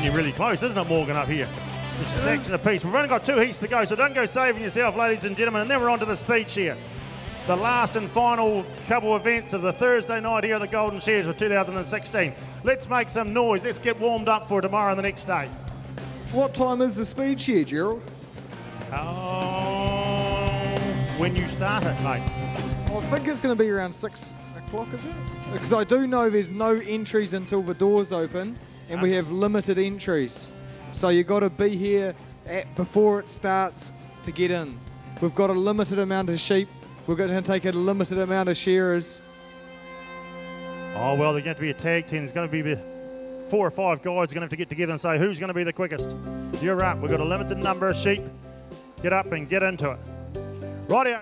getting really close, isn't it, Morgan, up here? This is action apiece. We've only got 2 heats to go, so don't go saving yourself, ladies and gentlemen. And then we're on to the speed shear. The last and final couple events of the Thursday night here at the Golden Shears for 2016. Let's make some noise. Let's get warmed up for tomorrow and the next day. What time is the speed shear, Gerald? When you start it, mate. I think it's going to be around 6 o'clock, is it? Because I do know there's no entries until the doors open, and we have limited entries. So you've got to be here before it starts to get in. We've got a limited amount of sheep. We're going to take a limited amount of shearers. Oh, well, there's going to be a tag team. There's going to be 4 or 5 guys are going to have to get together and say who's going to be the quickest. You're up. We've got a limited number of sheep. Get up and get into it. Rightio.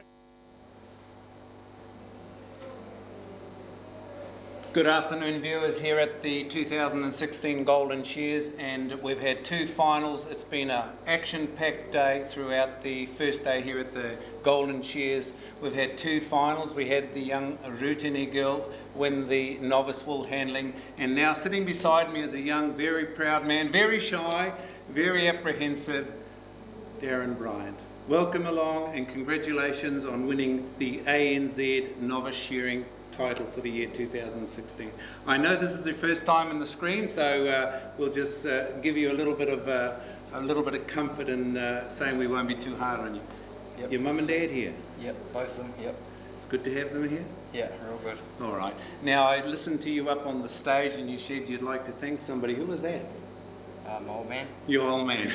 Good afternoon, viewers, here at the 2016 Golden Shears, and we've had 2 finals. It's been an action-packed day throughout the first day here at the Golden Shears. We've had 2 finals. We had the young Rutini girl win the novice Woolhandling, and now sitting beside me is a young, very proud man, very shy, very apprehensive, Darren Bryant. Welcome along and congratulations on winning the ANZ Novice Shearing title for the year 2016. I know this is your first time on the screen, so we'll just give you a little bit of comfort in saying we won't be too hard on you. Yep. Your mum and dad here? Yep, both of them, yep. It's good to have them here? Yeah, real good. All right. Now, I listened to you up on the stage and you said you'd like to thank somebody. Who was that? My old man. Your old man.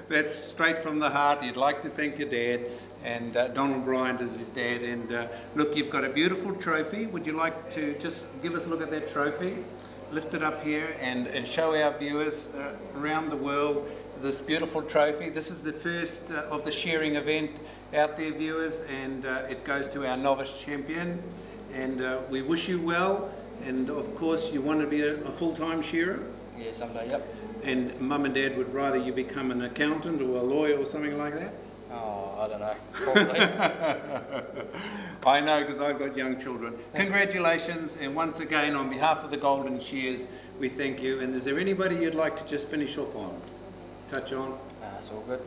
That's straight from the heart. You'd like to thank your dad, and Donald Bryant is his dad. And look, you've got a beautiful trophy. Would you like to just give us a look at that trophy? Lift it up here and show our viewers around the world this beautiful trophy. This is the first of the shearing event out there, viewers, and it goes to our novice champion. And we wish you well. And of course, you want to be a full-time shearer? Yeah, someday, yep. And mum and dad would rather you become an accountant or a lawyer or something like that? Oh, I don't know. Probably. I know, because I've got young children. Congratulations, and once again, on behalf of the Golden Shears, we thank you. And is there anybody you'd like to just finish off on? Touch on? It's all good.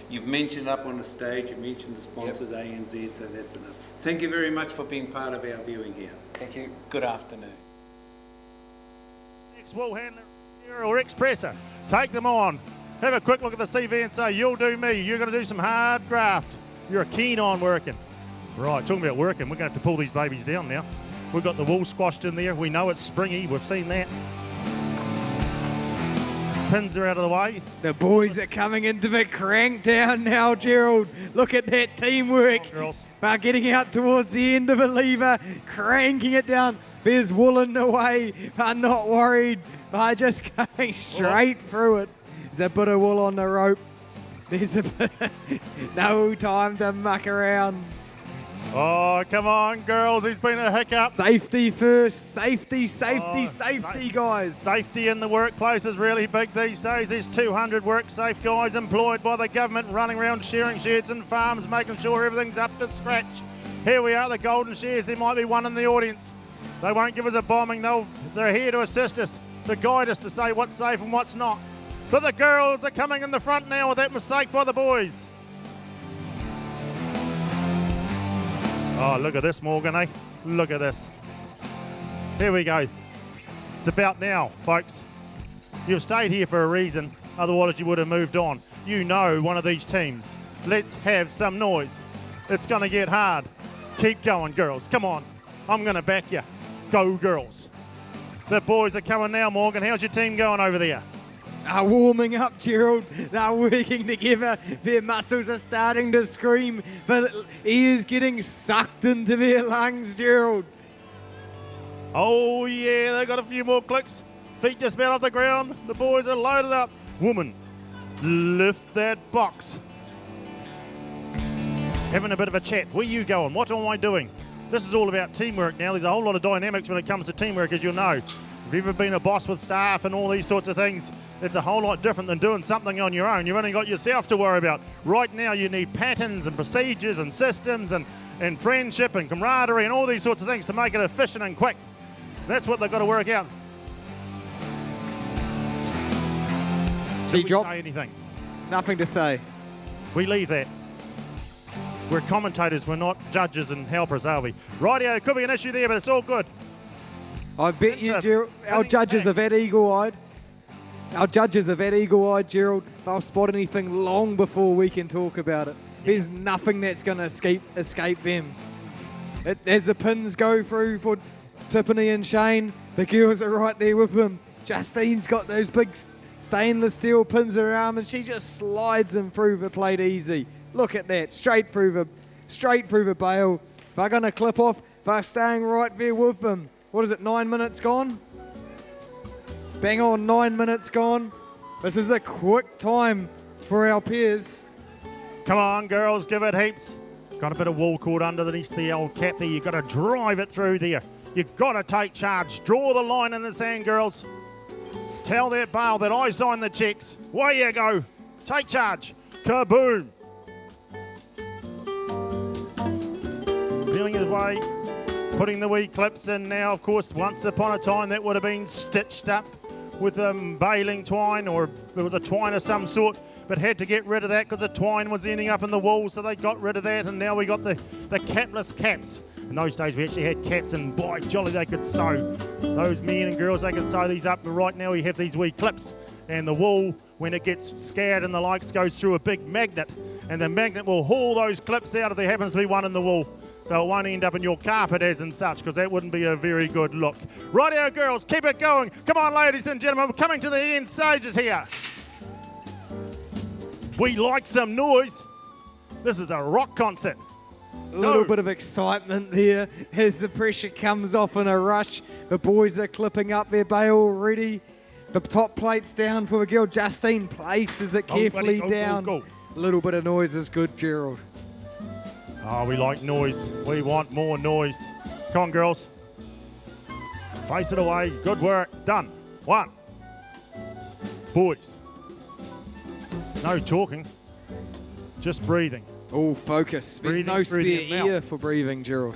You've mentioned up on the stage, you mentioned the sponsors, yep. ANZ, so that's enough. Thank you very much for being part of our viewing here. Thank you. Good afternoon. Next Woolhandler or Expresser, take them on. Have a quick look at the CV and say, you'll do me. You're going to do some hard graft. You're keen on working. Right, talking about working, we're going to have to pull these babies down now. We've got the wool squashed in there. We know it's springy. We've seen that. Pins are out of the way. The boys are coming into the crank down now, Gerald. Look at that teamwork. Girls. They're getting out towards the end of a lever, cranking it down. There's wool in the way. They're not worried. They're just going straight through it. There's a bit of wool on the rope. There's a bit no time to muck around. Oh, come on, girls. There's been a hiccup. Safety first. Safety, guys. Safety in the workplace is really big these days. There's 200 work-safe guys employed by the government running around shearing sheds and farms, making sure everything's up to scratch. Here we are, the Golden Shears. There might be one in the audience. They won't give us a bombing. They're here to assist us, to guide us, to say what's safe and what's not. But the girls are coming in the front now with that mistake by the boys. Oh, look at this, Morgan, eh? Look at this. Here we go. It's about now, folks. You've stayed here for a reason, otherwise you would have moved on. You know one of these teams. Let's have some noise. It's going to get hard. Keep going, girls. Come on. I'm going to back you. Go, girls. The boys are coming now, Morgan. How's your team going over there? Are warming up, Gerald. They're working together. Their muscles are starting to scream, but he is getting sucked into their lungs, Gerald. Oh, yeah, they've got a few more clicks. Feet just about off the ground. The boys are loaded up. Woman, lift that box. Having a bit of a chat. Where you going? What am I doing? This is all about teamwork now. There's a whole lot of dynamics when it comes to teamwork, as you'll know. If you've ever been a boss with staff and all these sorts of things, it's a whole lot different than doing something on your own. You've only got yourself to worry about. Right now you need patterns and procedures and systems and friendship and camaraderie and all these sorts of things to make it efficient and quick. That's what they've got to work out. Should She we dropped. say anything? Nothing to say. We leave that. We're commentators, we're not judges and helpers, are we? Rightio, it could be an issue there, but it's all good. I bet you, It's a Gerald, our running judges back. are that eagle-eyed. Our judges are that eagle-eyed, Gerald. They'll spot anything long before we can talk about it. There's nothing that's going to escape them. As the pins go through for Tiffany and Shane, the girls are right there with them. Justine's got those big stainless steel pins in her arm, and she just slides them through the plate easy. Look at that, straight through the bail. They're going to clip off. They're staying right there with them. What is it, 9 minutes gone? Bang on, 9 minutes gone. This is a quick time for our peers. Come on, girls, give it heaps. Got a bit of wool cord underneath the old cap there. You've got to drive it through there. You've got to take charge. Draw the line in the sand, girls. Tell that bail that I signed the checks. Way you go. Take charge. Kaboom. Feeling his way. Putting the wee clips in now. Of course, once upon a time that would have been stitched up with baling twine, or it was a twine of some sort, but had to get rid of that because the twine was ending up in the wool, so they got rid of that, and now we got the capless caps. In those days we actually had caps, and by jolly they could sew. Those men and girls, they could sew these up, but right now we have these wee clips, and the wool, when it gets scoured and the likes, goes through a big magnet, and the magnet will haul those clips out if there happens to be one in the wool. So it won't end up in your carpet as and such, because that wouldn't be a very good look. Rightio, girls, keep it going. Come on, ladies and gentlemen, we're coming to the end stages here. We like some noise. This is a rock concert. A little bit of excitement here as the pressure comes off in a rush. The boys are clipping up their bail already. The top plate's down for the girl. Justine places it carefully down. Go. A little bit of noise is good, Gerald. Oh, we like noise. We want more noise. Come on, girls. Face it away. Good work. Done. One. Boys. No talking. Just breathing. Oh, focus. There's Breathing no through spare their mouth. ear for breathing, Gerald.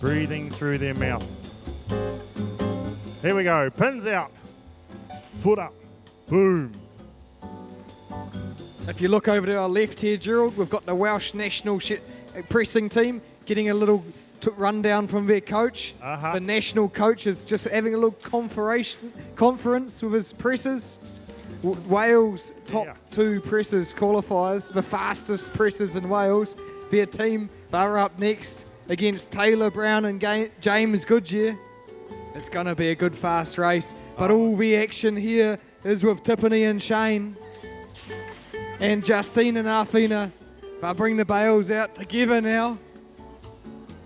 Breathing through their mouth. Here we go. Pins out. Foot up. Boom. If you look over to our left here, Gerald, we've got the Welsh national pressing team getting a little rundown from their coach. Uh-huh. The national coach is just having a little conference with his pressers. Wales top two pressers qualifiers, the fastest pressers in Wales. Their team, they're up next against Taylor Brown and James Goodyear. It's going to be a good fast race, but all the action here is with Tiffany and Shane. And Justine and Arfina, they'll bring the bales out together now.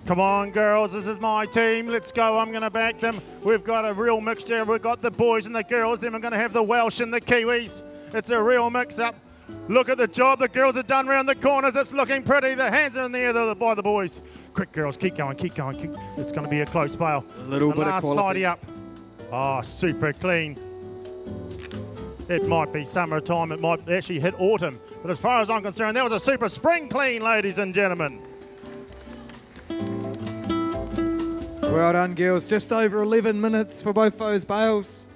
Come on, girls, this is my team. Let's go. I'm going to back them. We've got a real mixture. We've got the boys and the girls. Then we're going to have the Welsh and the Kiwis. It's a real mix-up. Look at the job the girls have done around the corners. It's looking pretty. The hands are in the air by the boys. Quick, girls, keep going, keep going. It's going to be a close bail. A little bit of quality. Tidy up. Oh, super clean. It might be summertime. It might actually hit autumn. But as far as I'm concerned, that was a super spring clean, ladies and gentlemen. Well done, girls. Just over 11 minutes for both those bales.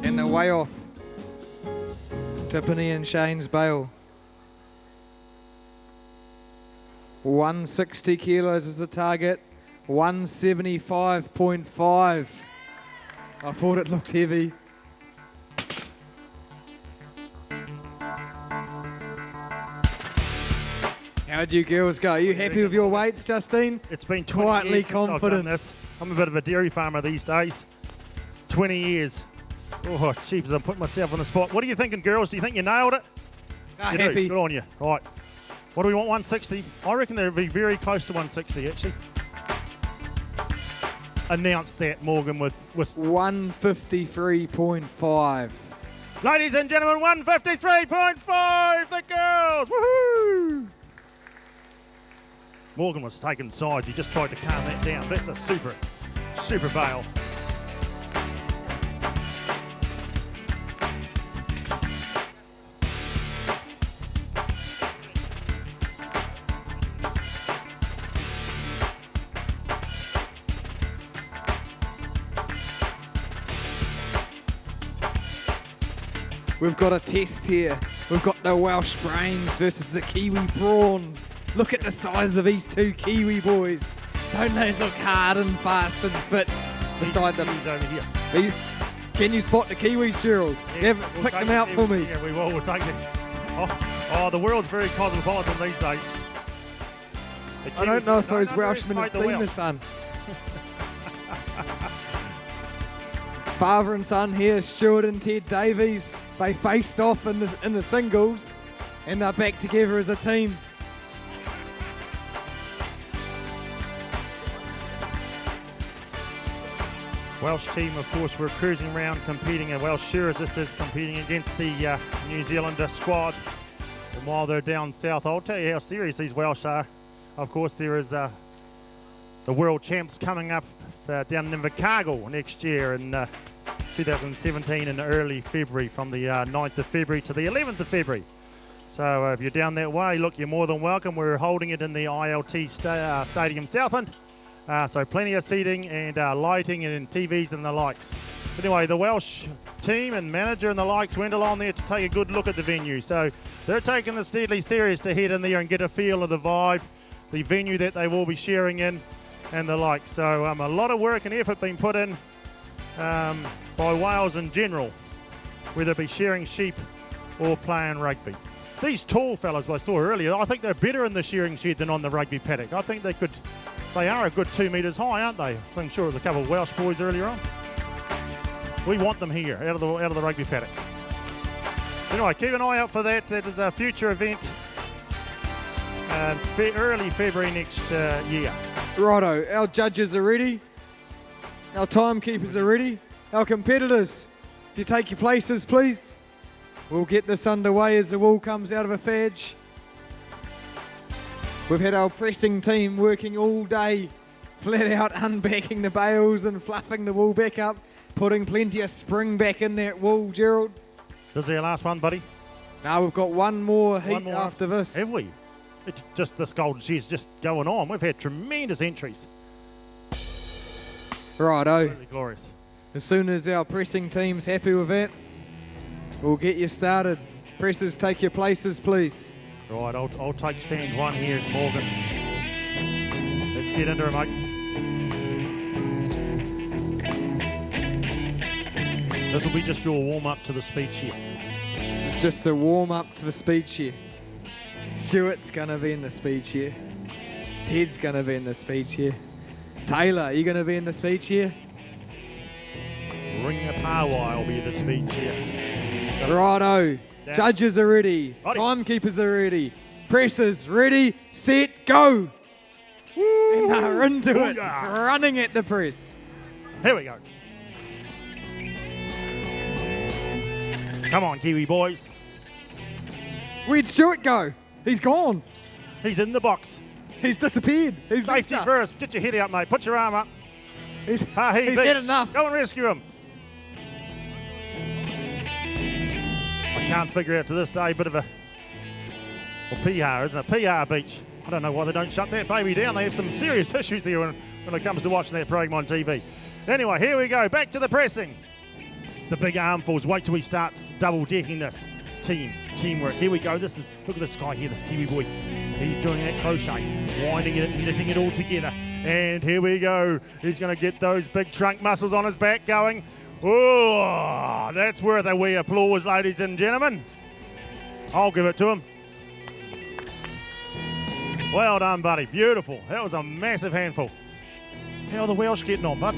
And they're way off. Tiffany and Shane's bale. 160 kilos is the target. 175.5. I thought it looked heavy. How'd you girls go? Are you happy with your weights, Justine? It's been 20 Quietly years since I've done confident. this. I'm a bit of a dairy farmer these days. 20 years. Oh, jeez, I'm putting myself on the spot. What are you thinking, girls? Do you think you nailed it? You do. Happy. Good on you. Right. What do we want, 160? I reckon they'll be very close to 160, actually. Announce that, Morgan, with 153.5. ladies and gentlemen, 153.5, the girls. Woohoo! Morgan was taking sides. He just tried to calm that down. That's a super bail. We've got a test here. We've got the Welsh Brains versus the Kiwi Brawn. Look at the size of these two Kiwi boys. Don't they look hard and fast and fit beside them? He's over here. Can you spot the Kiwis, Gerald? Yeah, Pick them out for me. Yeah, we will. We'll take it. Oh, the world's very cosmopolitan these days. I don't know if those Welshmen Welshmen have seen the sun. Father and son here, Stuart and Ted Davies. They faced off in the singles, and they're back together as a team. Welsh team, of course, were cruising around competing at Welsh Shearers. This is competing against the New Zealander squad. And while they're down south, I'll tell you how serious these Welsh are. Of course, there is the World Champs coming up down in Invercargill next year in 2017 in early February, from the 9th of February to the 11th of February. So if you're down that way, look, you're more than welcome. We're holding it in the ILT Stadium Southend. So plenty of seating and lighting and TVs and the likes. But anyway, the Welsh team and manager and the likes went along there to take a good look at the venue. So they're taking this deadly serious to head in there and get a feel of the vibe, the venue that they will be sharing in and the like. So a lot of work and effort being put in by Wales in general, whether it be shearing sheep or playing rugby. These tall fellas I saw earlier, I think they're better in the shearing shed than on the rugby paddock. I think they are a good 2 metres high, aren't they? I'm sure there was a couple of Welsh boys earlier on. We want them here, out of the rugby paddock. Anyway, keep an eye out for that. That is a future event, early February next year. Righto, our judges are ready. Our timekeepers are ready. Our competitors, if you take your places, please. We'll get this underway as the wool comes out of a fadge. We've had our pressing team working all day, flat out unpacking the bales and fluffing the wool back up, putting plenty of spring back in that wool, Gerald. This is our last one, buddy. Now we've got one more heat after this. Have we? It's just this Golden Shears just going on. We've had tremendous entries. Righto. Really glorious. As soon as our pressing team's happy with that, we'll get you started. Pressers, take your places, please. Right, I'll take stand one here, Morgan. Let's get into it, mate. This will be just your warm-up to the speed shear. This is just a warm-up to the speed shear. Stuart's going to be in the speed shear. Ted's going to be in the speed shear. Taylor, are you going to be in the speed shear? Ring a Pawai will be the speed shear. Righto. Down. Judges are ready. Righty. Timekeepers are ready. Pressers ready, set, go. Woo. And they're into it, running at the press. Here we go. Come on, Kiwi boys. Where'd Stuart go? He's gone. He's in the box. He's disappeared. He's Safety left us. first. Get your head out, mate. Put your arm up. He's He's had enough. Go and rescue him. I can't figure out to this day, bit of a PR, isn't it? PR beach. I don't know why they don't shut that baby down. They have some serious issues here when it comes to watching that program on TV. Anyway, here we go. Back to the pressing. The big armfuls. Wait till we start double-decking this. Teamwork. Here we go. Look at this guy here, this Kiwi boy. He's doing that crochet, winding it and knitting it all together. And here we go. He's going to get those big trunk muscles on his back going. Oh, that's worth a wee applause, ladies and gentlemen. I'll give it to him. Well done, buddy. Beautiful. That was a massive handful. How are the Welsh getting on, bud?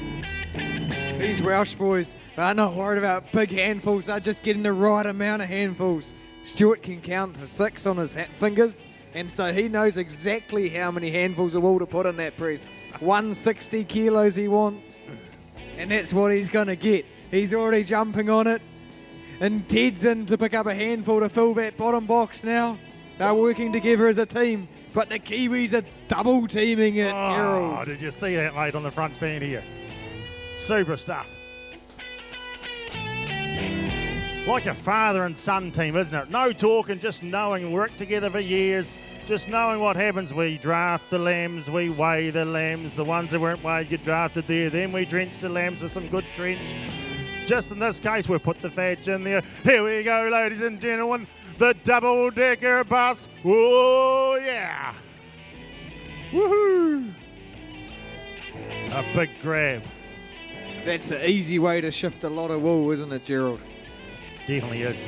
These Welsh boys are not worried about big handfuls. They're just getting the right amount of handfuls. Stuart can count to 6 on his fingers, and so he knows exactly how many handfuls of wool to put in that press. 160 kilos he wants, and that's what he's going to get. He's already jumping on it, and Ted's in to pick up a handful to fill that bottom box now. They're working together as a team, but the Kiwis are double teaming it, Gerald. Oh, did you see that, mate, on the front stand here? Super stuff. Like a father and son team, isn't it? No talking, just knowing, work together for years, just knowing what happens. We draft the lambs, we weigh the lambs, the ones that weren't weighed get drafted there, then we drench the lambs with some good trench. Just in this case, we'll put the fetch in there. Here we go, ladies and gentlemen. The double-decker bus. Oh, yeah. Woohoo. A big grab. That's an easy way to shift a lot of wool, isn't it, Gerald? Definitely is.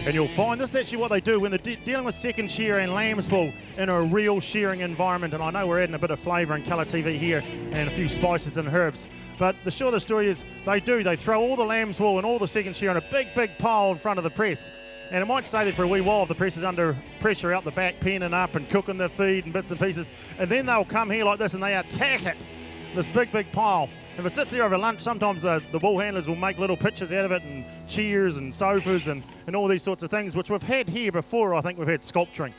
And you'll find this is actually what they do when they're dealing with second shear and lamb's wool in a real shearing environment. And I know we're adding a bit of flavour and colour TV here and a few spices and herbs. But the short of the story is they throw all the lamb's wool and all the second shear in a big, big pile in front of the press. And it might stay there for a wee while if the press is under pressure out the back, penning up and cooking the feed and bits and pieces. And then they'll come here like this and they attack it. This big, big pile. If it sits there over lunch, sometimes the wool handlers will make little pictures out of it and chairs and sofas and all these sorts of things, which we've had here before. I think we've had sculpturing.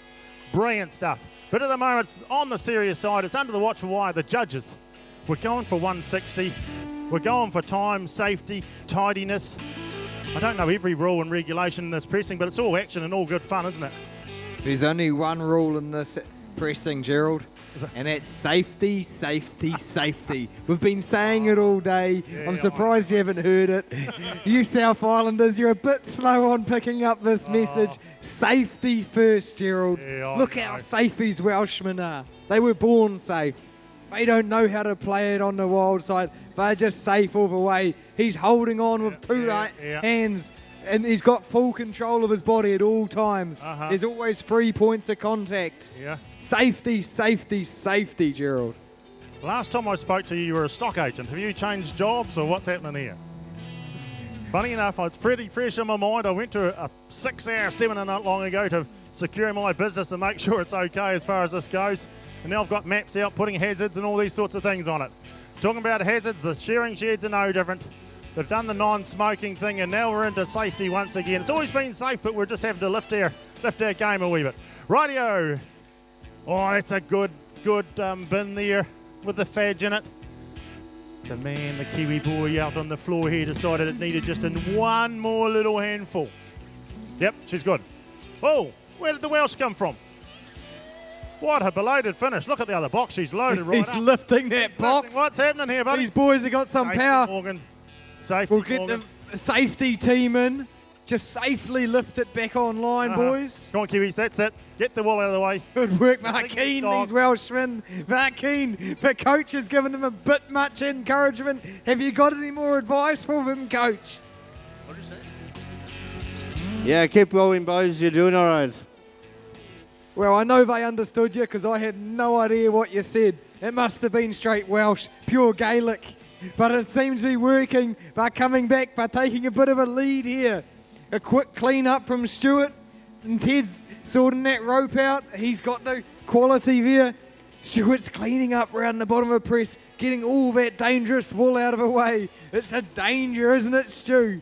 Brilliant stuff. But at the moment, it's on the serious side. It's under the watchful eye of the judges. We're going for 160. We're going for time, safety, tidiness. I don't know every rule and regulation in this pressing, but it's all action and all good fun, isn't it? There's only one rule in this pressing, Gerald. And it's safety, safety, safety. We've been saying it all day. Yeah, I'm surprised you haven't heard it. You South Islanders, you're a bit slow on picking up this message. Safety first, Gerald. Yeah, Look how safe these Welshmen are. They were born safe. They don't know how to play it on the wild side. They're just safe all the way. He's holding on with two hands. And he's got full control of his body at all times. There's always 3 points of contact. Yeah. Safety, safety, safety, Gerald. Last time I spoke to you, you were a stock agent. Have you changed jobs or what's happening here? Funny enough, it's pretty fresh in my mind. I went to a 6-hour seminar not long ago to secure my business and make sure it's okay as far as this goes. And now I've got maps out putting hazards and all these sorts of things on it. Talking about hazards, the shearing sheds are no different. They've done the non-smoking thing, and now we're into safety once again. It's always been safe, but we're just having to lift our game a wee bit. Rightio. Oh, that's a good bin there with the fadge in it. The man, the Kiwi boy out on the floor here decided it needed just one more little handful. Yep, she's good. Oh, where did the Welsh come from? What a belated finish. Look at the other box. She's loaded right up. He's lifting that box. What's happening here, buddy? These boys have got some Safety, power. Morgan. Safety, We'll get Morgan. the safety team in. Just safely lift it back online, boys. Come on, Kiwis, that's it. Get the wool out of the way. Good work, they're Thank you, keen, dog. these Welshmen. They're keen. The coach has given them a bit much encouragement. Have you got any more advice for them, coach? Yeah, keep going, boys. You're doing all right. Well, I know they understood you because I had no idea what you said. It must have been straight Welsh, pure Gaelic. But it seems to be working. They're coming back. They're taking a bit of a lead here. A quick clean up from Stewart. And Ted's sorting that rope out. He's got the quality there. Stewart's cleaning up around the bottom of the press, getting all that dangerous wool out of the way. It's a danger, isn't it, Stu?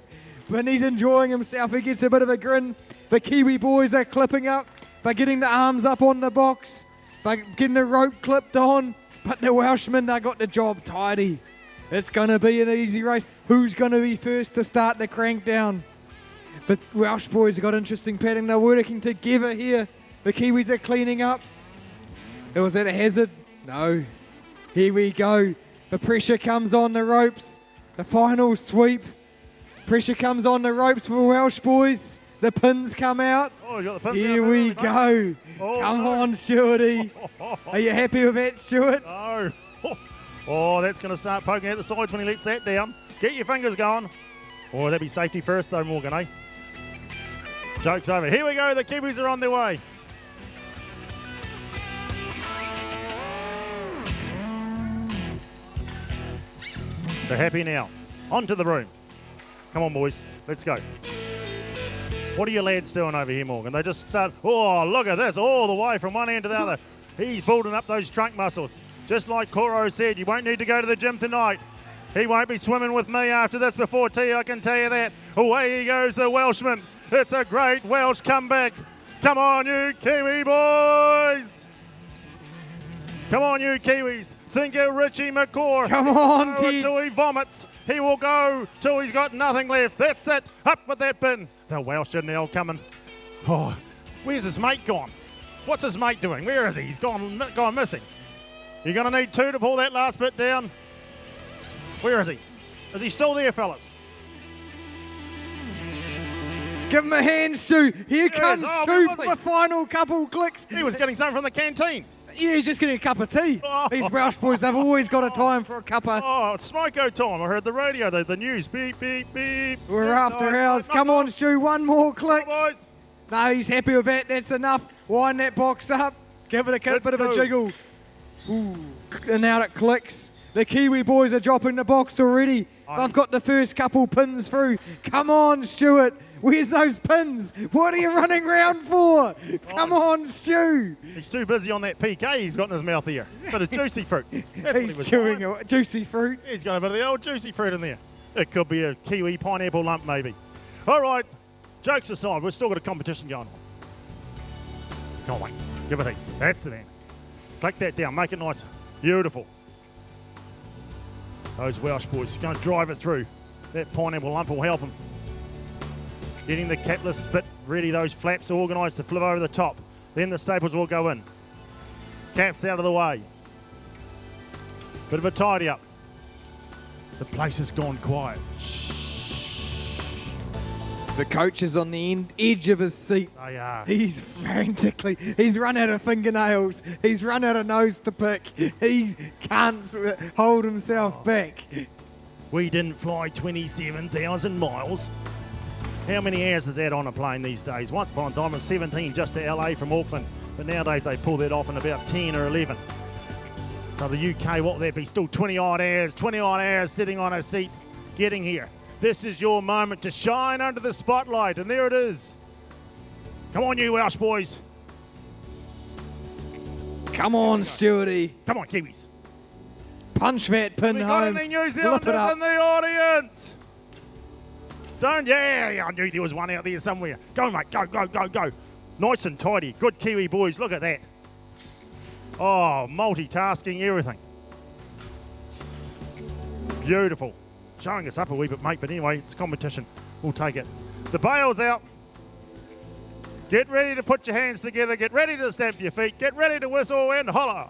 But he's enjoying himself. He gets a bit of a grin. The Kiwi boys are clipping up. They're getting the arms up on the box. They're getting the rope clipped on. But the Welshmen, they got the job tidy. It's going to be an easy race. Who's going to be first to start the crank down? The Welsh boys have got interesting pattern. They're working together here. The Kiwis are cleaning up. Was that a hazard? No. Here we go. The pressure comes on the ropes. The final sweep. Pressure comes on the ropes for the Welsh boys. The pins come out. Oh, you got the pins Here out we there, go. Oh, Come no. on, Stewarty. Are you happy with that, Stuart? No. Oh, that's going to start poking out the sides when he lets that down. Get your fingers going. Oh, that'd be safety first though, Morgan, eh? Joke's over. Here we go. The Kiwis are on their way. They're happy now. On to the room. Come on, boys. Let's go. What are your lads doing over here, Morgan? They just start, oh, look at this, all the way from one end to the other. He's building up those trunk muscles. Just like Koro said, you won't need to go to the gym tonight. He won't be swimming with me after this before tea, I can tell you that. Away he goes, the Welshman. It's a great Welsh comeback. Come on, you Kiwi boys. Come on, you Kiwis. Think of Richie McCaw. Come on, Go Ted. until he vomits. He will go till he's got nothing left. That's it. Up with that bin. The Welsh are now coming. Oh, where's his mate gone? What's his mate doing? Where is he? He's gone missing. You're going to need two to pull that last bit down. Where is he? Is he still there, fellas? Give him a hand, Stu. Here comes Oh, Stu where was for he? the final couple clicks. He was getting something from the canteen. Yeah, he's just getting a cup of tea. Oh. These Welsh boys, they've always got a time for a cuppa. Oh, it's smoko time. I heard the radio, the news. Beep, beep, beep. We're Yes, after guys, hours. knock Come on, off. Stu. One more click. Boys. No, he's happy with that. That's enough. Wind that box up. Give it a Let's bit of a go. jiggle. Ooh. And out it clicks. The Kiwi boys are dropping the box already. They've got the first couple pins through. Come on, Stuart. Where's those pins? What are you running round for? Come on, Stu. He's too busy on that PK he's got in his mouth here. Bit of juicy fruit. That's what he He's was chewing buying. a juicy fruit. He's got a bit of the old juicy fruit in there. It could be a kiwi pineapple lump, maybe. All right, jokes aside, we've still got a competition going on. Come on, mate. Give it heaps. That's it, man. Click that down. Make it nice. Beautiful. Those Welsh boys going to drive it through. That pineapple lump will help them. Getting the capless bit ready, those flaps organised to flip over the top. Then the staples will go in. Caps out of the way. Bit of a tidy up. The place has gone quiet. The coach is on the edge of his seat. They are. He's frantically, he's run out of fingernails. He's run out of nose to pick. He can't hold himself back. We didn't fly 27,000 miles. How many hours is that on a plane these days? Once upon a time it was 17 just to LA from Auckland, but nowadays they pull that off in about 10 or 11. So the UK, what would that be? Still 20 odd hours sitting on a seat getting here. This is your moment to shine under the spotlight, and there it is. Come on, you Welsh boys. Come on, Stewarty. Come on, Kiwis. Punch that pin We got home. any New Flip it Zealanders up. in the audience? Yeah, I knew there was one out there somewhere. Go, mate, go. Nice and tidy. Good Kiwi boys, look at that. Oh, multitasking, everything. Beautiful. Showing us up a wee bit, mate, but anyway, it's competition. We'll take it. The bail's out. Get ready to put your hands together. Get ready to stamp your feet. Get ready to whistle and holler.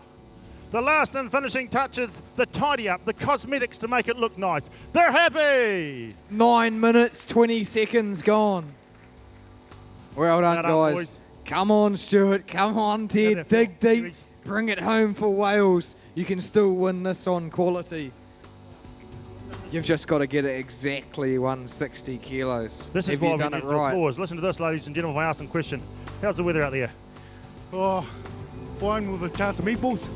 The last and finishing touches, the tidy up, the cosmetics to make it look nice. They're happy. 9 minutes, 20 seconds gone. Well done, Well done, guys. boys. Come on, Stuart. Come on, Get Ted. that Dig far, deep. Kiwis. Bring it home for Wales. You can still win this on quality. You've just got to get it exactly 160 kilos. This is Have why you we done need it to right? pause. Listen to this, ladies and gentlemen, if I ask some question. How's the weather out there? Oh, fine with a chance of meatballs.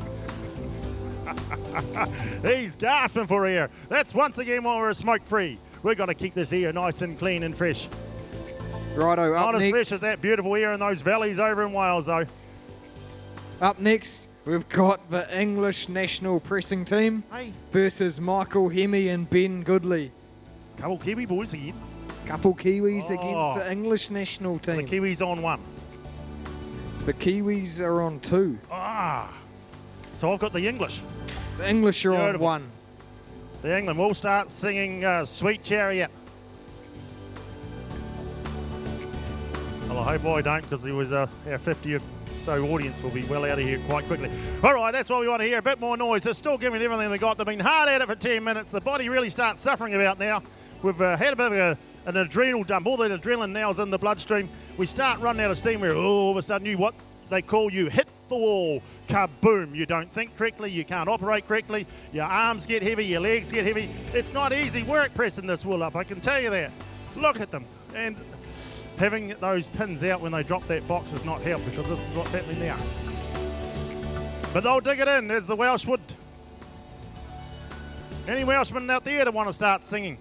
He's gasping for air. That's once again why we're smoke-free. We've got to keep this air nice and clean and fresh. Righto, Not up as fresh next. as that beautiful air in those valleys over in Wales, though. Up next, we've got the English national pressing team Hey, versus Michael Hemi and Ben Goodley. couple Kiwi boys again. Couple Kiwis Oh. against the English national The team. Kiwis on one. The Kiwis are on 2. So I've got the English. The English are on Beautiful. 1. The England will start singing Sweet Chariot. Well, I hope I don't, because there was our 50 or so audience will be well out of here quite quickly. All right, that's what we want to hear. A bit more noise. They're still giving everything they got. They've been hard at it for 10 minutes. The body really starts suffering about now. We've had a bit of an adrenal dump. All that adrenaline now is in the bloodstream. We start running out of steam where all of a sudden you what they call you hit the wall. Kaboom. You don't think correctly. You can't operate correctly. Your arms get heavy. Your legs get heavy. It's not easy work pressing this wool up. I can tell you that. Look at them. And having those pins out when they drop that box has not helped, because this is what's happening now. But they'll dig it in. There's the Welsh wood. Any Welshmen out there that want to start singing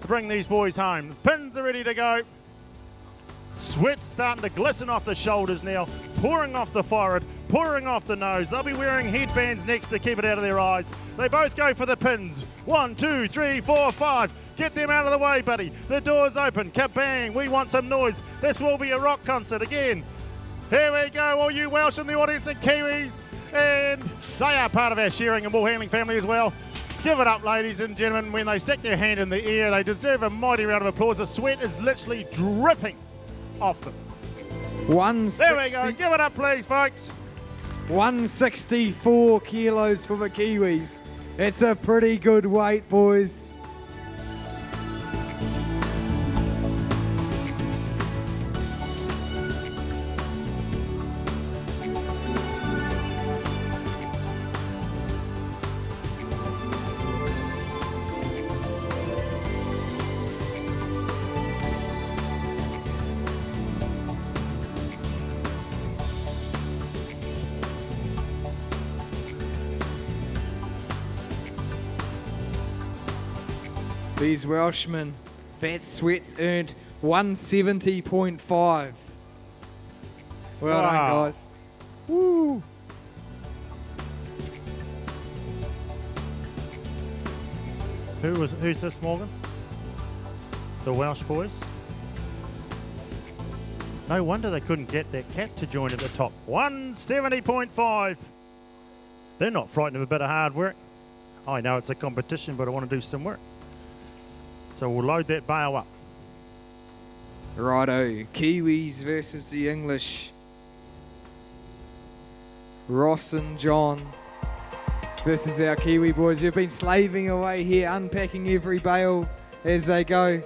to bring these boys home? The pins are ready to go. Sweat's starting to glisten off the shoulders now, pouring off the forehead, pouring off the nose. They'll be wearing headbands next to keep it out of their eyes. They both go for the pins. 1, 2, 3, 4, 5. Get them out of the way, buddy. The door's open. Kabang. We want some noise. This will be a rock concert again. Here we go, all you Welsh in the audience and Kiwis. And they are part of our Shearing and Woolhandling family as well. Give it up, ladies and gentlemen. When they stick their hand in the air, they deserve a mighty round of applause. The sweat is literally dripping off them. 160, There we go. Give it up, please, folks. 164 kilos for the Kiwis. It's a pretty good weight, boys. These Welshmen, Fat Sweats earned 170.5. Well done, Wow. guys. Woo! Who's this, Morgan? The Welsh boys? No wonder they couldn't get their cat to join at the top. 170.5. They're not frightened of a bit of hard work. I know it's a competition, but I want to do some work. So we'll load that bale up. Righto, Kiwis versus the English. Ross and John versus our Kiwi boys. Who've been slaving away here, unpacking every bale as they go.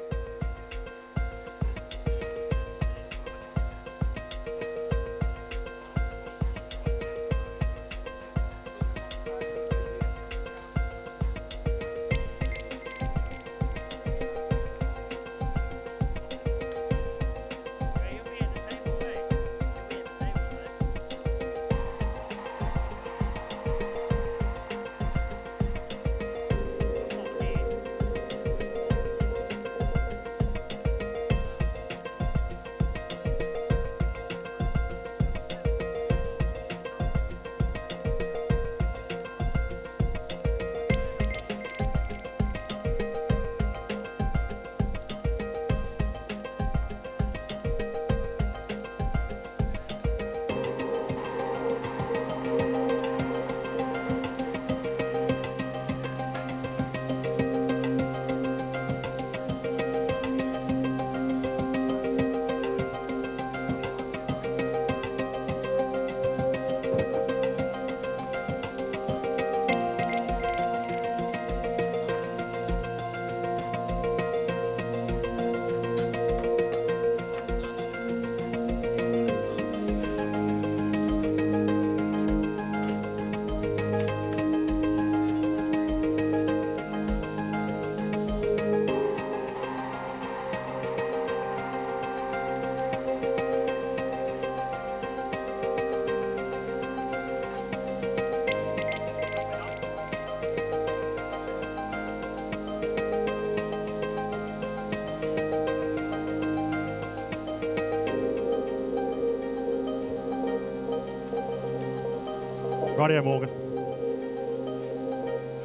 Rightio, Morgan.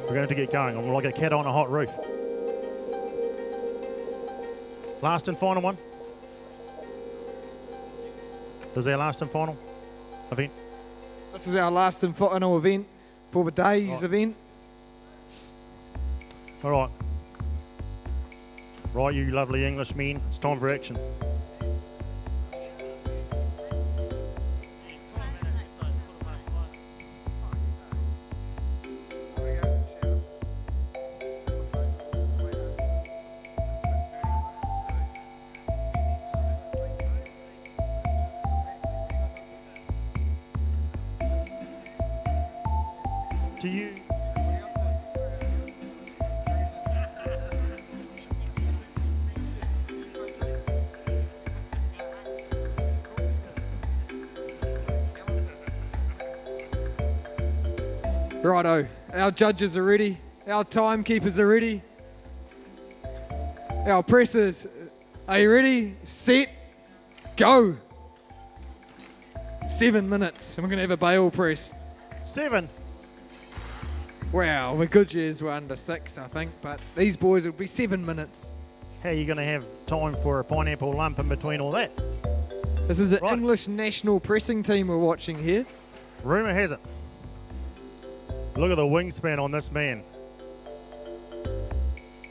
We're going to have to get going. I'm like a cat on a hot roof. Last and final one. This is our last and final event. This is our last and final event for the day's Right. event. All right. Right, you lovely English men. It's time for action. Do you... Righto, our judges are ready, our timekeepers are ready, our pressers, are you ready? Set, go. 7 minutes, and we're going to have a bale press. 7. Wow, the good years were under 6, I think, but these boys will be 7 minutes. How are you going to have time for a pineapple lump in between all that? This is an Right. English national pressing team we're watching here. Rumour has it. Look at the wingspan on this man.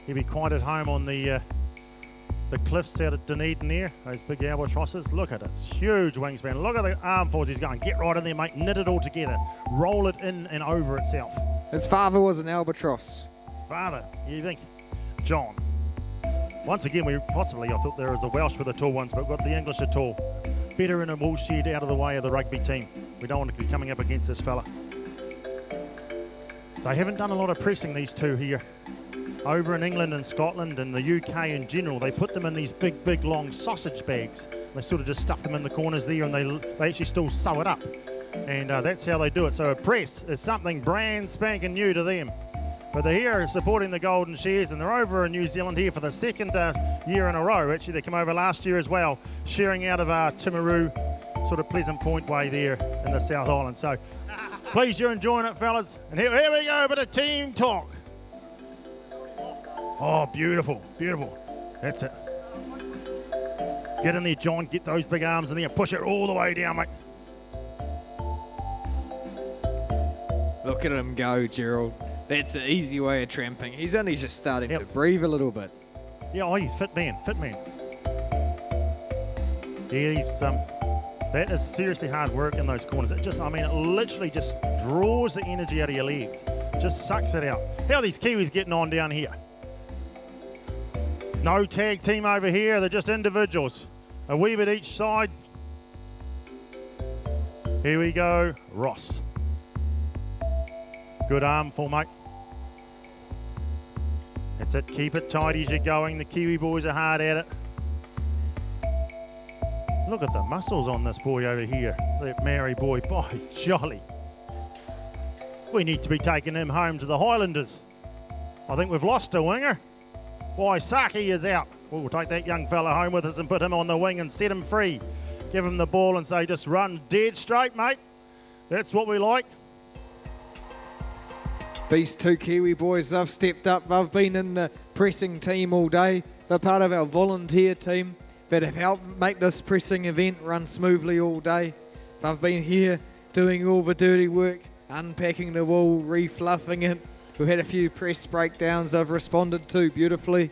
He'll be quite at home on the cliffs out at Dunedin there, those big albatrosses. Look at it, huge wingspan. Look at the arm forwards he's going. Get right in there, mate. Knit it all together. Roll it in and over itself. His father was an albatross. Father, you think? John. Once again, I thought there was a Welsh for the tall ones, but we've got the English are tall. Better in a wool shed out of the way of the rugby team. We don't want to be coming up against this fella. They haven't done a lot of pressing, these two here. Over in England and Scotland and the UK in general, they put them in these big, long sausage bags. They sort of just stuff them in the corners there, and they actually still sew it up. And that's how they do it. So a press is something brand spanking new to them. But they're here supporting the Golden Shears, and they're over in New Zealand here for the second year in a row. Actually, they came over last year as well, shearing out of Timaru, sort of Pleasant Point way there in the South Island. So please, you're enjoying it, fellas. And here we go, a bit of team talk. Oh, beautiful, beautiful. That's it. Get in there, John. Get those big arms in there. Push it all the way down, mate. Look at him go, Gerald. That's an easy way of tramping. He's only just starting to breathe a little bit. Yeah, oh, he's fit man, fit man. Yeah, he's that is seriously hard work in those corners. It just, I mean, it literally just draws the energy out of your legs. Just sucks it out. How are these Kiwis getting on down here? No tag team over here. They're just individuals. A wee bit each side. Here we go, Ross. Good armful, mate. That's it. Keep it tight as you're going. The Kiwi boys are hard at it. Look at the muscles on this boy over here. That Maori boy. By jolly. We need to be taking him home to the Highlanders. I think we've lost a winger. Waisaki is out. We'll take that young fella home with us and put him on the wing and set him free. Give him the ball and say, just run dead straight, mate. That's what we like. These two Kiwi boys, they've stepped up. They've been in the pressing team all day. They're part of our volunteer team that have helped make this pressing event run smoothly all day. They've been here doing all the dirty work, unpacking the wool, refluffing it. We've had a few press breakdowns they've responded to beautifully.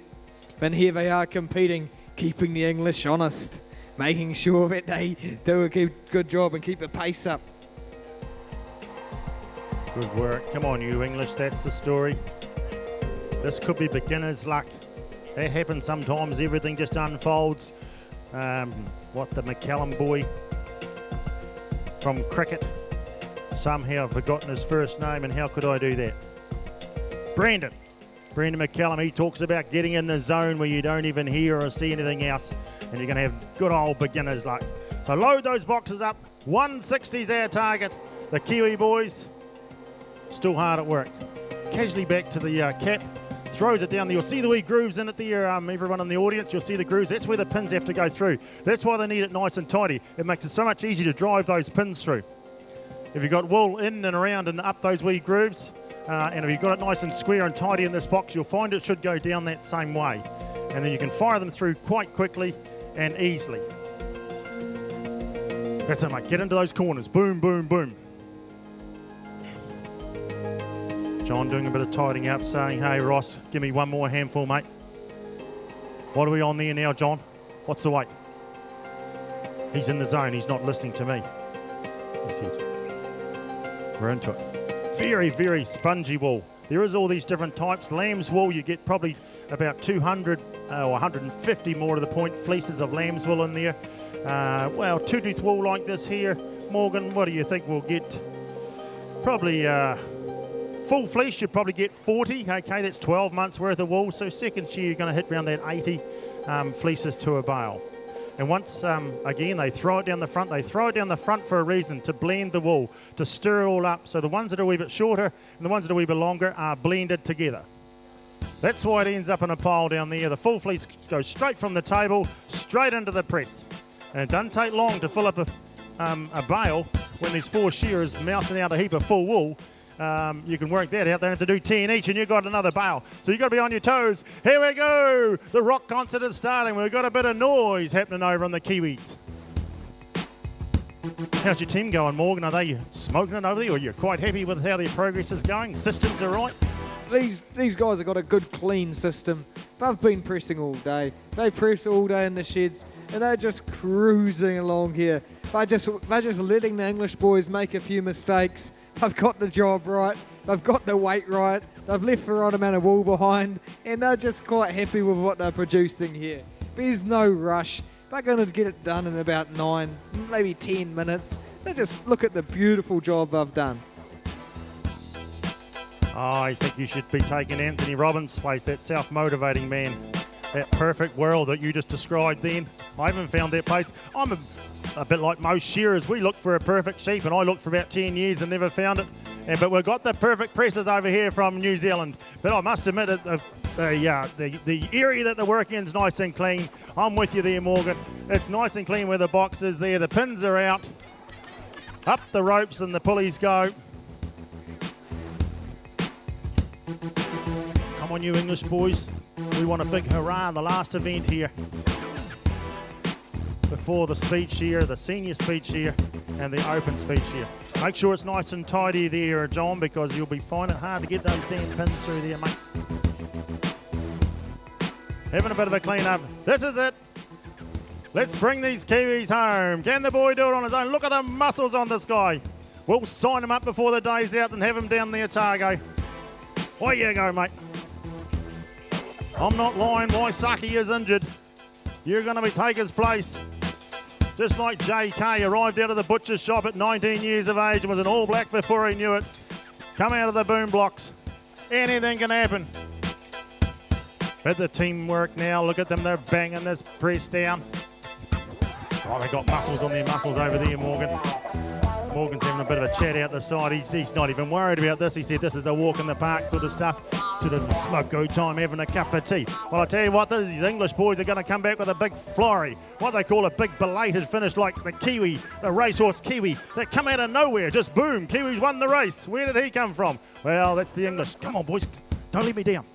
And here they are competing, keeping the English honest, making sure that they do a good job and keep the pace up. Good work. Come on, you English, that's the story. This could be beginner's luck. That happens sometimes. Everything just unfolds. What the McCallum boy from cricket. Somehow I've forgotten his first name, and how could I do that? Brandon McCallum, he talks about getting in the zone where you don't even hear or see anything else, and you're going to have good old beginner's luck. So load those boxes up. 160 is our target. The Kiwi boys still hard at work. Casually back to the cap. Throws it down there. You'll see the wee grooves in it there, everyone in the audience. You'll see the grooves. That's where the pins have to go through. That's why they need it nice and tidy. It makes it so much easier to drive those pins through. If you've got wool in and around and up those wee grooves, and if you've got it nice and square and tidy in this box, you'll find it should go down that same way. And then you can fire them through quite quickly and easily. That's it, mate. Get into those corners. Boom, boom, boom. John doing a bit of tidying up, saying, hey, Ross, give me one more handful, mate. What are we on there now, John? What's the weight? He's in the zone. He's not listening to me. He said, we're into it. Very, very spongy wool. There is all these different types. Lamb's wool, you get probably about 200 or 150 more to the point fleeces of lamb's wool in there. Well, two-tooth wool like this here. Morgan, what do you think we'll get? Probably... full fleece, you'd probably get 40. Okay, that's 12 months worth of wool. So second year, you're going to hit around that 80 fleeces to a bale. And once, again, they throw it down the front. They throw it down the front for a reason, to blend the wool, to stir it all up. So the ones that are a wee bit shorter and the ones that are a wee bit longer are blended together. That's why it ends up in a pile down there. The full fleece goes straight from the table, straight into the press. And it doesn't take long to fill up a bale when there's 4 shearers mouthing out a heap of full wool. You can work that out. They have to do 10 each, and you've got another bale. So you've got to be on your toes. Here we go. The rock concert is starting. We've got a bit of noise happening over on the Kiwis. How's your team going, Morgan? Are they smoking it over there, or you're quite happy with how their progress is going? Systems are right? These guys have got a good, clean system. They've been pressing all day. They press all day in the sheds, and they're just cruising along here. They're just letting the English boys make a few mistakes. They've got the job right. They've got the weight right. They've left the right amount of wool behind, and they're just quite happy with what they're producing here. There's no rush. They're going to get it done in about 9, maybe 10 minutes. They just look at the beautiful job they've done. I think you should be taking Anthony Robbins' place, that self-motivating man. That perfect world that you just described then. I haven't found that place. I'm a bit like most shearers. We look for a perfect sheep, and I looked for about 10 years and never found it. But we've got the perfect presses over here from New Zealand. But I must admit, the area that they're working in is nice and clean. I'm with you there, Morgan. It's nice and clean where the box is there. The pins are out. Up the ropes and the pulleys go. Come on, you English boys. We want a big hurrah in the last event here. Before the speed shear, the senior speed shear, and the open speed shear. Make sure it's nice and tidy there, John, because you'll be finding it hard to get those damn pins through there, mate. Having a bit of a clean up. This is it. Let's bring these Kiwis home. Can the boy do it on his own? Look at the muscles on this guy. We'll sign him up before the day's out and have him down the Otago. Away you go, mate. I'm not lying. Waisaki is injured. You're going to take his place. Just like JK arrived out of the butcher's shop at 19 years of age and was an All Black before he knew it. Come out of the boom blocks. Anything can happen. But the teamwork now, look at them, they're banging this press down. Oh, they got muscles on their muscles over there, Morgan. Morgan's having a bit of a chat out the side. He's not even worried about this. He said this is a walk in the park sort of stuff. Sort of smoke go time, having a cup of tea. Well, I tell you what, these English boys are going to come back with a big flurry. What they call a big belated finish, like the Kiwi, the racehorse Kiwi. They come out of nowhere, just boom, Kiwi's won the race. Where did he come from? Well, that's the English. Come on, boys, don't let me down.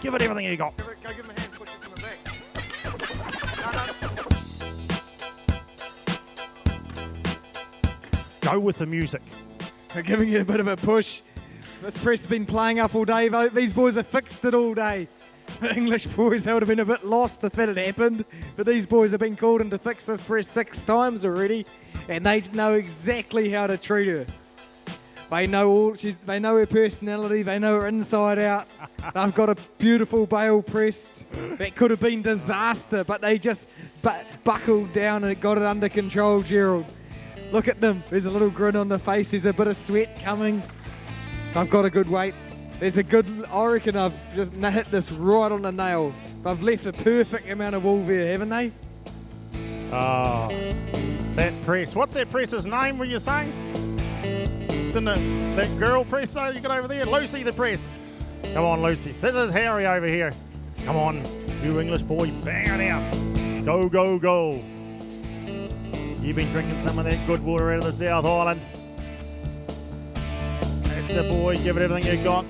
Give it everything you got. Go give him a hand, push it from the back. Go with the music. We're giving you a bit of a push. This press has been playing up all day. These boys have fixed it all day. The English boys, they would have been a bit lost if it had happened. But these boys have been called in to fix this press 6 times already. And they know exactly how to treat her. They know they know her personality. They know her inside out. They've got a beautiful bale pressed. That could have been disaster, but they just buckled down and got it under control, Gerald. Look at them. There's a little grin on the face. There's a bit of sweat coming. They've got a good weight. There's a good, I reckon I've just hit this right on the nail. They've left a perfect amount of wool there, haven't they? Oh, that press. What's that press's name, were you saying? That girl press you got over there? Lucy the press. Come on, Lucy. This is Harry over here. Come on, you English boy. Bang it out. Go, go, go. You've been drinking some of that good water out of the South Island. That's the boy. Give it everything you got.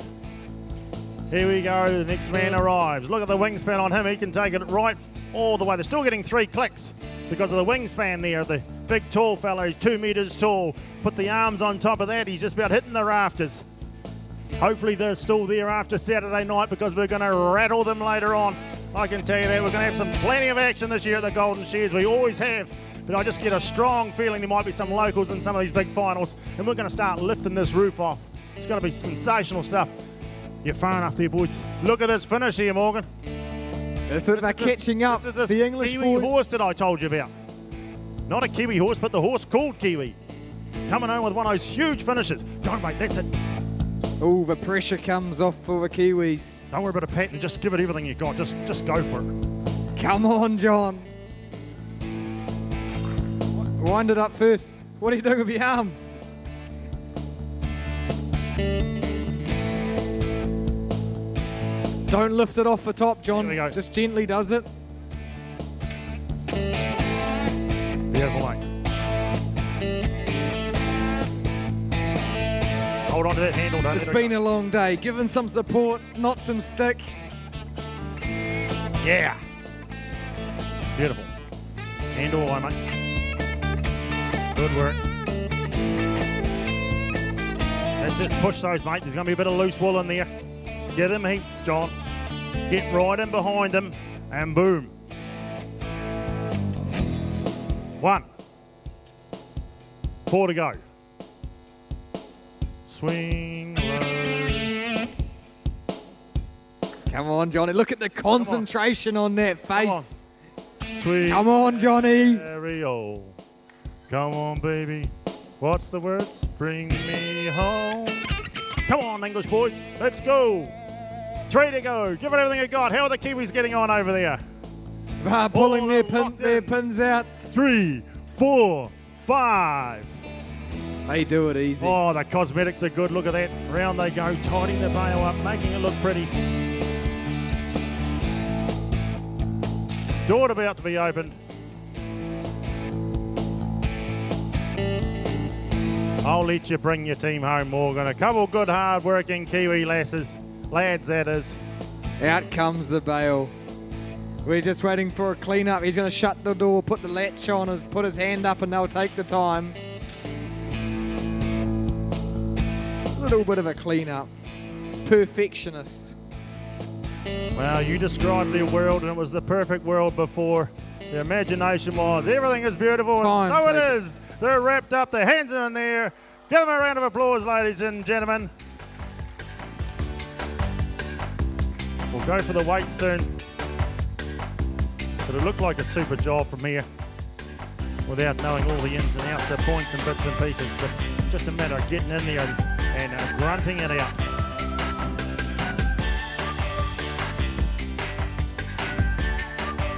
Here we go. The next man arrives. Look at the wingspan on him. He can take it right all the way. They're still getting 3 clicks because of the wingspan there. The big tall fellow, he's 2 metres tall. Put the arms on top of that. He's just about hitting the rafters. Hopefully they're still there after Saturday night because we're going to rattle them later on. I can tell you that. We're going to have plenty of action this year at the Golden Shears. We always have. But I just get a strong feeling there might be some locals in some of these big finals. And we're going to start lifting this roof off. It's going to be sensational stuff. You're far enough there, boys. Look at this finish here, Morgan. That's it. They're catching up. This is the English Kiwi boys. horse that I told you about. Not a Kiwi horse, but the horse called Kiwi. Coming home with one of those huge finishes. Don't, mate, that's it. Oh, the pressure comes off for the Kiwis. Don't worry about a pat and just give it everything you got. Just go for it. Come on, John. Wind it up first. What are you doing with your arm? Don't lift it off the top, John. Here we go. Just gently does it. Beautiful, mate. Hold on to that handle, don't It's let it been go. a long day. Give him some support, not some stick. Yeah. Beautiful. Handle away, mate. Good work. That's it. Push those, mate. There's going to be a bit of loose wool in there. Give them heaps, John. Get right in behind them, and boom. 1. 4 to go. Swing low. Come on, Johnny. Look at the concentration on that face. Swing. Come on, Johnny. Stereo. Come on, baby. What's the words? Bring me home. Come on, English boys. Let's go. 3 to go. Give it everything you got. How are the Kiwis getting on over there? Pulling Oh, their locked their in. pins out. 3, 4, 5. They do it easy. Oh, the cosmetics are good. Look at that. Round they go, tidying the bail up, making it look pretty. Door about to be opened. I'll let you bring your team home, Morgan. A couple good, hard-working Kiwi lads that is. Out comes the bail. We're just waiting for a clean-up. He's going to shut the door, put the latch on, put his hand up, and they'll take the time. A little bit of a clean-up. Perfectionists. Well, you described the world, and it was the perfect world before. The imagination was, everything is beautiful, Time and so it taken. is. They're wrapped up, their hands are in there. Give them a round of applause, ladies and gentlemen. We'll go for the weight soon. But it looked like a super job from here without knowing all the ins and outs, the points and bits and pieces. But just a matter of getting in there and grunting it out.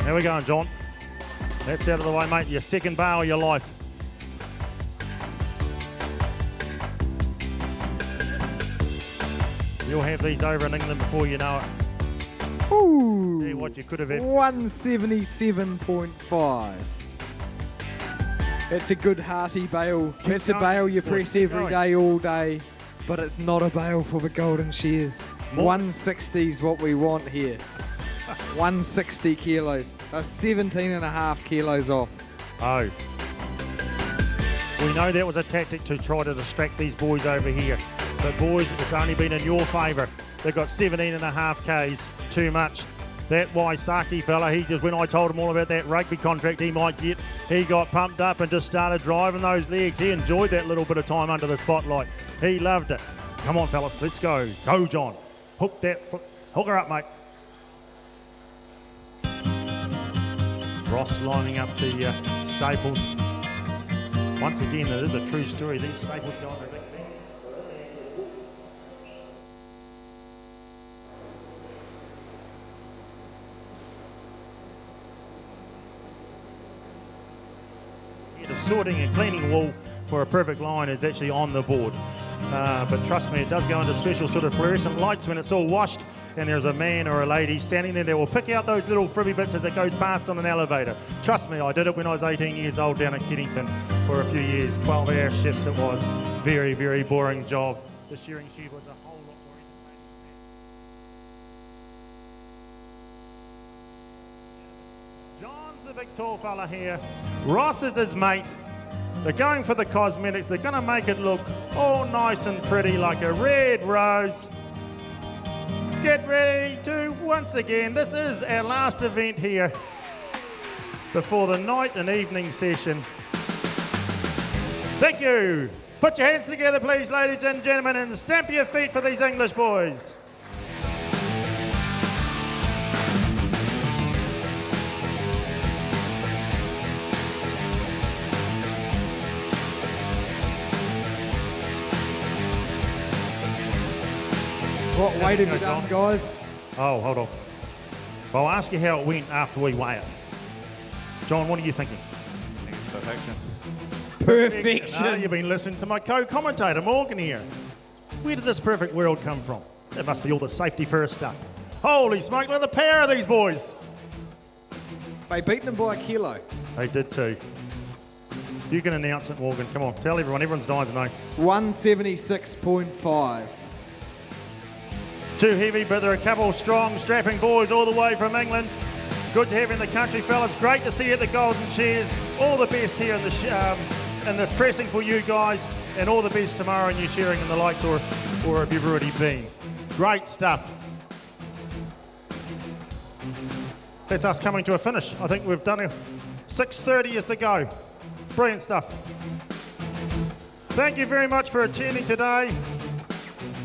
How we going, John? That's out of the way, mate. Your second bail of your life. You'll have these over in England before you know it. Ooh. See what you could have had. 177.5. That's a good hearty bail. That's a going. bail you Boys, press keep every going. day, all day. But it's not a bail for the Golden Shears. More. 160 is what we want here. 160 kilos. 17.5 kilos off. Oh. We know that was a tactic to try to distract these boys over here. But boys, it's only been in your favour. They've got 17.5 Ks, too much. That Waisaki fella, he just, when I told him all about that rugby contract he might get, he got pumped up and just started driving those legs. He enjoyed that little bit of time under the spotlight. He loved it. Come on, fellas, let's go. Go, John. Hook that foot. Hook her up, mate. Ross lining up the staples. Once again, it is a true story. These staples go on the big thing. The sorting and cleaning wool for a perfect line is actually on the board. But trust me, it does go into special sort of fluorescent lights when it's all washed and there's a man or a lady standing there that will pick out those little fribby bits as it goes past on an elevator. Trust me, I did it when I was 18 years old down at Keddington for a few years. 12-hour shifts it was. Very, very boring job. The shearing shed was a whole lot more entertaining. John's a big tall fella here. Ross is his mate. They're going for the cosmetics. They're going to make it look all nice and pretty like a red rose. Get ready to, once again, this is our last event here before the night and evening session. Thank you. Put your hands together, please, ladies and gentlemen, and stamp your feet for these English boys. What weight have you go, done, John. guys? Oh, hold on. I'll ask you how it went after we weigh it. John, what are you thinking? Perfection. Perfection. No, you've been listening to my co-commentator, Morgan, here. Where did this perfect world come from? That must be all the safety first stuff. Holy smoke, look at the power of these boys. They beat them by a kilo. They did too. You can announce it, Morgan. Come on, tell everyone. Everyone's dying to know. 176.5. Too heavy, but they're a couple of strong, strapping boys all the way from England. Good to have in the country, fellas. Great to see you at the Golden Shears. All the best here in this pressing for you guys, and all the best tomorrow in your shearing and the likes, or if you've already been. Great stuff. That's us coming to a finish. I think we've done it. 6:30 is the go. Brilliant stuff. Thank you very much for attending today.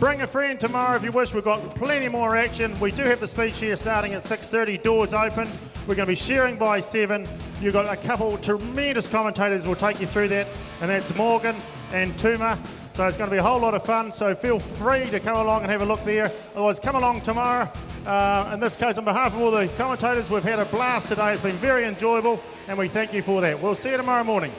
Bring a friend tomorrow if you wish. We've got plenty more action. We do have the speed shear starting at 6:30. Doors open. We're going to be shearing by 7. You've got a couple tremendous commentators who will take you through that, and that's Morgan and Tuma. So it's going to be a whole lot of fun. So feel free to come along and have a look there. Otherwise, come along tomorrow. In this case, on behalf of all the commentators, we've had a blast today. It's been very enjoyable, and we thank you for that. We'll see you tomorrow morning.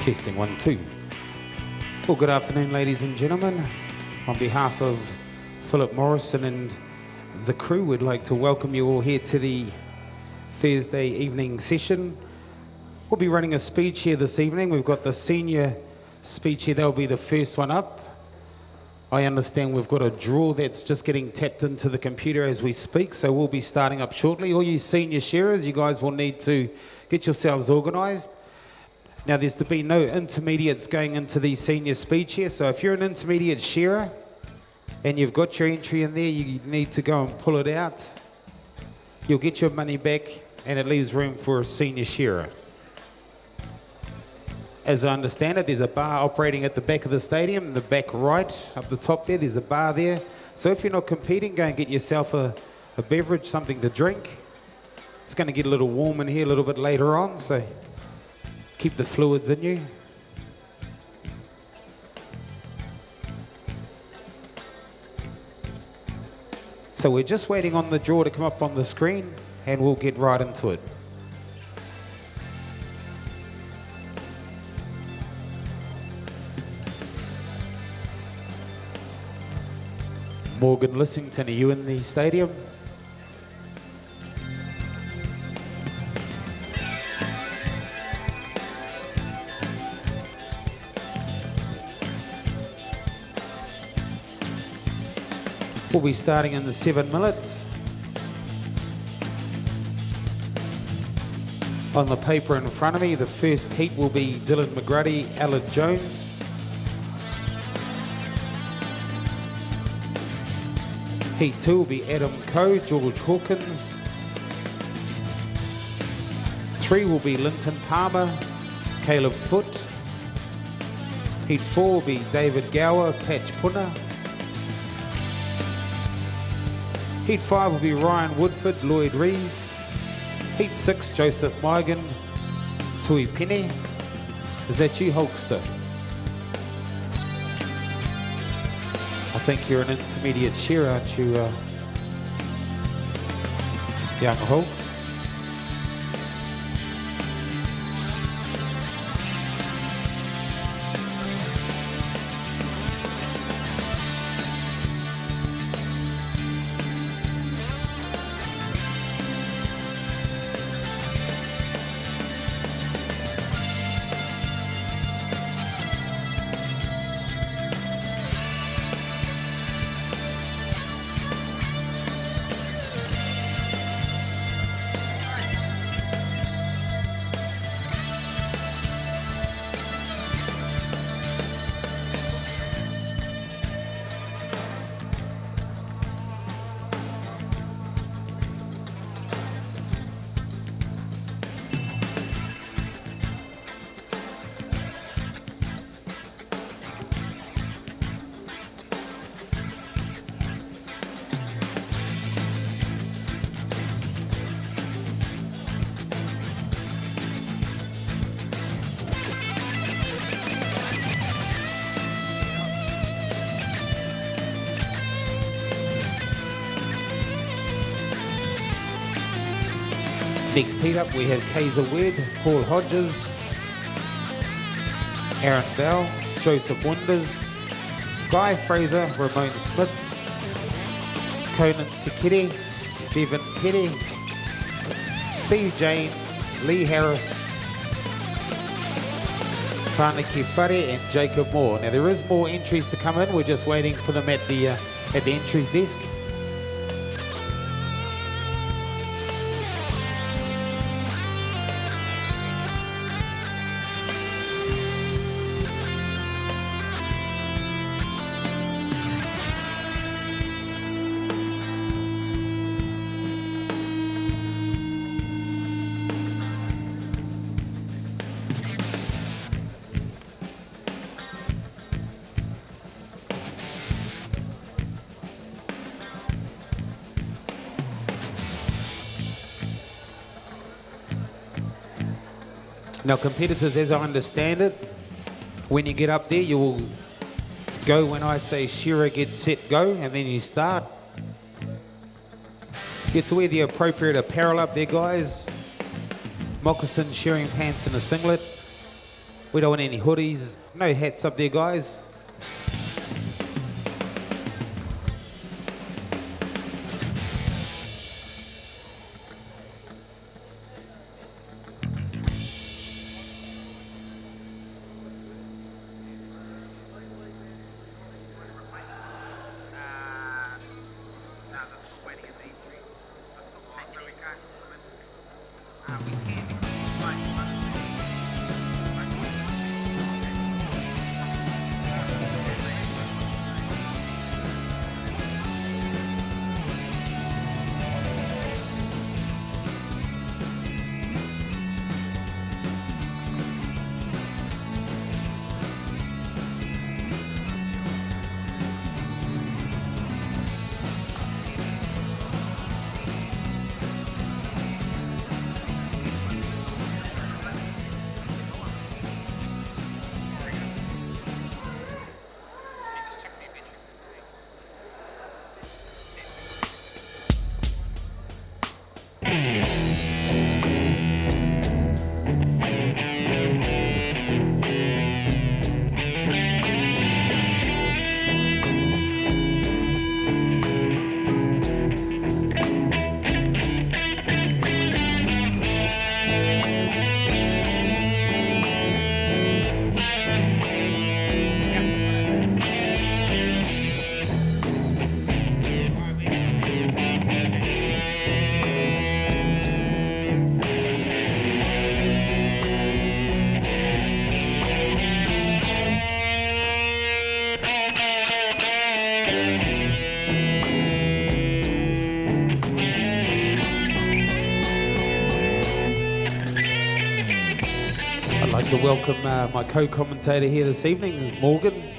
Testing 1, 2. Well, good afternoon, ladies and gentlemen. On behalf of Philip Morrison and the crew, we'd like to welcome you all here to the Thursday evening session. We'll be running a speed share this evening. We've got the senior speed share. They'll be the first one up. I understand we've got a draw that's just getting tapped into the computer as we speak, so we'll be starting up shortly. All you senior sharers, you guys will need to get yourselves organised. Now, there's to be no intermediates going into the senior speed share, so if you're an intermediate sharer and you've got your entry in there, you need to go and pull it out. You'll get your money back and it leaves room for a senior sharer. As I understand it, there's a bar operating at the back of the stadium, the back right, up the top there, there's a bar there. So if you're not competing, go and get yourself a beverage, something to drink. It's going to get a little warm in here a little bit later on, so keep the fluids in you. So we're just waiting on the draw to come up on the screen and we'll get right into it. Morgan Lissington, are you in the stadium? We'll be starting in the 7 minutes. On the paper in front of me, the first heat will be Dylan McGrady, Aled Jones. Heat 2 will be Adam Coe, George Hawkins. 3 will be Linton Palmer, Caleb Foote. Heat 4 will be David Gower, Patch Puna. Heat 5 will be Ryan Woodford, Lloyd Rees. Heat 6, Joseph Meigan, Tui Penny. Is that you, Hulkster? I think you're an intermediate shearer, aren't you, young Hulk? Next heat up we have Kaiser Webb, Paul Hodges, Aaron Bell, Joseph Winders, Guy Fraser, Ramon Smith, Conan Tikiti, Bevan Petty, Steve Jane, Lee Harris, Whanaki Whare and Jacob Moore. Now there is more entries to come in, we're just waiting for them at the entries desk. Now competitors, as I understand it, when you get up there, you will go when I say shearer, get set, go, and then you start. Get to wear the appropriate apparel up there, guys. Moccasin, shearing pants and a singlet. We don't want any hoodies. No hats up there, guys. To welcome my co-commentator here this evening, Morgan.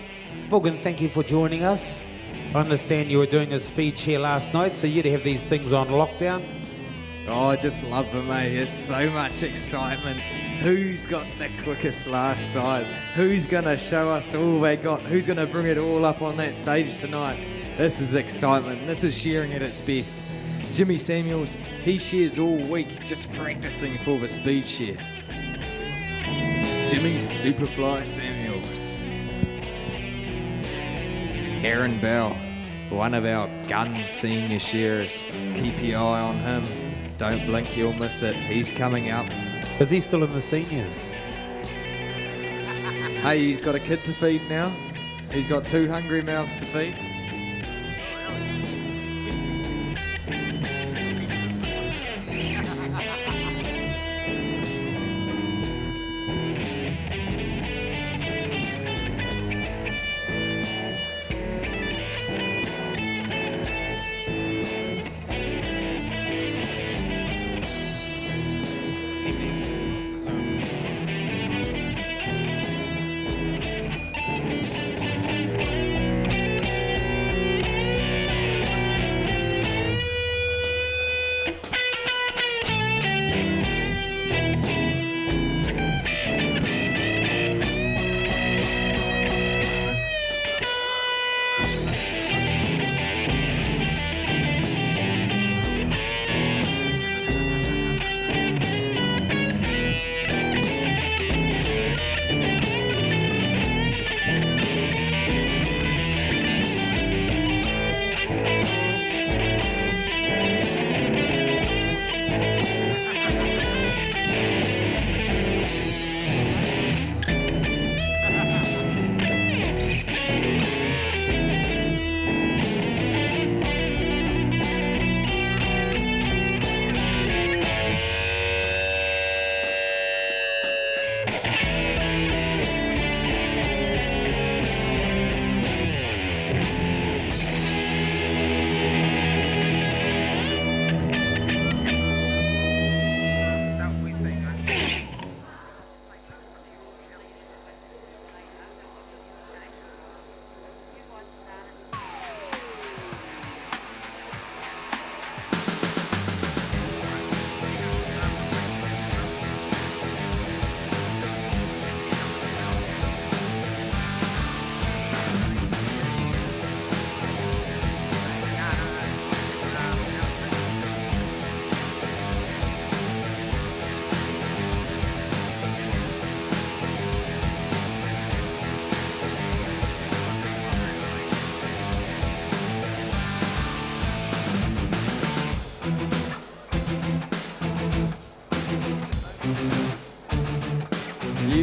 Morgan, thank you for joining us. I understand you were doing a speed share last night, so you'd have these things on lockdown. Oh, I just love it, mate. It's so much excitement. Who's got the quickest last side? Who's going to show us all they got? Who's going to bring it all up on that stage tonight? This is excitement. This is shearing at its best. Jimmy Samuels, he shears all week just practicing for the speed share. Jimmy Superfly Samuels. Aaron Bell, one of our gun senior shearers. Keep your eye on him. Don't blink, you'll miss it. He's coming up. Is he still in the seniors? Hey, he's got a kid to feed now. He's got 2 hungry mouths to feed.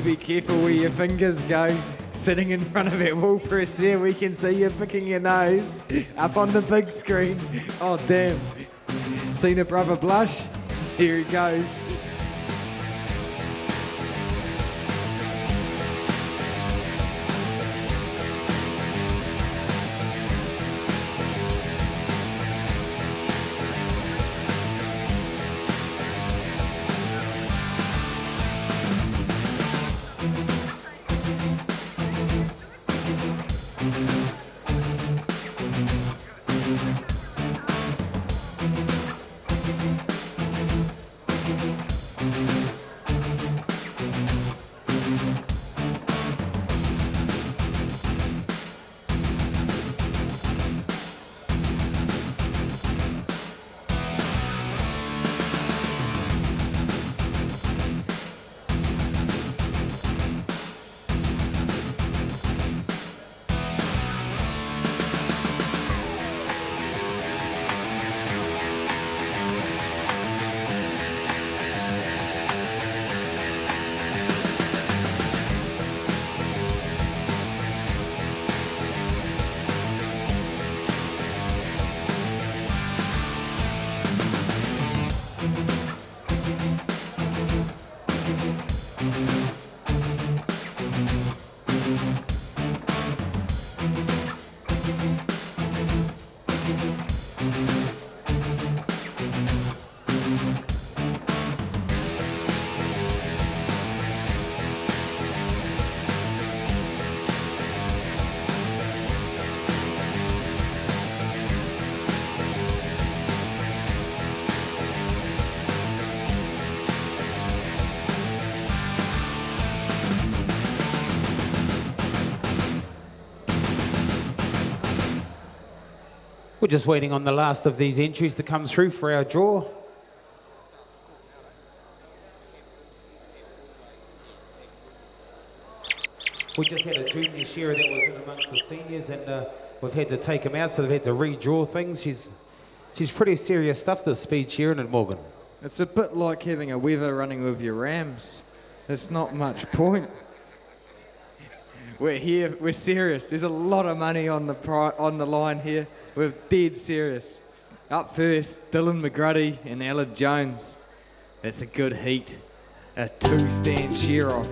be careful where your fingers go. Sitting in front of that wall press there, we can see you picking your nose up on the big screen. Oh, damn. Seen a brother blush? Here he goes. We're just waiting on the last of these entries to come through for our draw. We just had a junior shearer that was in amongst the seniors, and we've had to take him out, so they've had to redraw things. She's pretty serious stuff, this speed shearing at Morgan. It's a bit like having a weather running with your rams. There's not much point. We're here, we're serious. There's a lot of money on the line here. We're dead serious. Up first, Dylan McGruddy and Alan Jones. That's a good heat. A 2-stand shear off.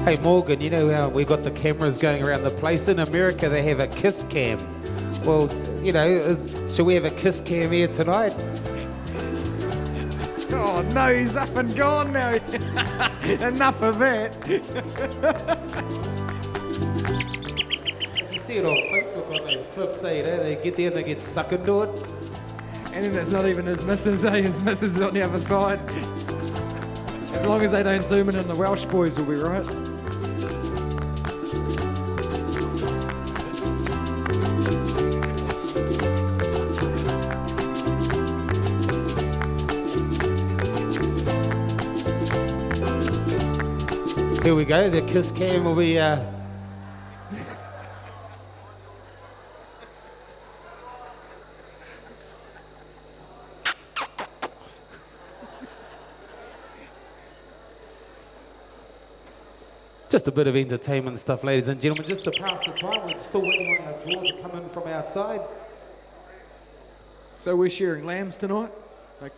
Hey Morgan, you know how we got the cameras going around the place? In America they have a kiss cam. Well, you know, should we have a kiss cam here tonight? Oh no, he's up and gone now. Enough of that. You see it on Facebook on those clips, eh? You know, they get there and they get stuck into it. And then that's not even his missus, eh? His missus is on the other side. As long as they don't zoom in on the Welsh boys, we'll be right. Here we go, the kiss cam will be... Just a bit of entertainment stuff, ladies and gentlemen, just to pass the time. We're still waiting on our draw to come in from outside. So we're shearing lambs tonight?